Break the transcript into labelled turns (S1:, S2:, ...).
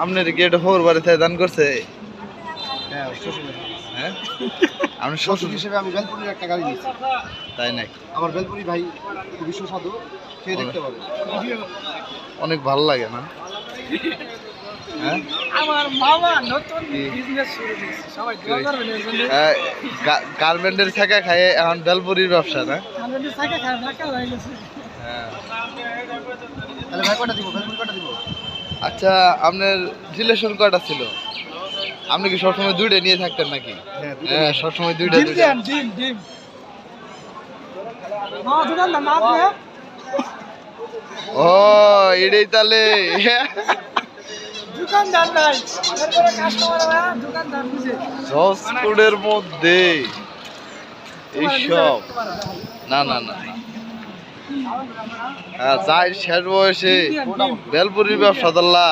S1: আপনার গেট হোর বাড়িতে দান করছে। হ্যাঁ আপনি শ্বশুর
S2: হিসেবে আমি বেলপুরির একটা গাড়ি নিয়েছি।
S1: তাই নাকি?
S2: আমার বেলপুরি ভাই খুবই সুস্বাদু, খেয়ে দেখতে পারো।
S1: অনেক ভালো লাগে না? হ্যাঁ
S3: আমার মামা নতুন বিজনেস শুরু করেছে, সবাই দোয়া করবেন এর জন্য।
S1: গার্মেন্টের ছাকা খায় এখন বেলপুরির ব্যবসা না?
S3: আমাদের সাকা খায় ঢাকা হয়ে গেছে।
S1: হ্যাঁ।
S2: তাহলে ভাই কটা দিব, বেলপুরি কটা দিব?
S1: আচ্ছা আপনার রিলেশন কয়টা ছিল? আপনি কি সবসময় দুইটা নিয়ে থাকতেন নাকি? হ্যাঁ সবসময় দুইটা
S3: ডিম
S1: দুইটা।
S3: দেন, ডিম ডিম। না দোকানদার না দিয়ে
S1: ও এটাই তাহলে।
S3: দোকানদার নাই, এরপরে কাস্টমাররা দোকানদার বুঝে
S1: জজকোটের মধ্যে এইসব না না না। হ্যাঁ যাই শেষ বয়সে বেলপুরির ব্যবসা ধরলা।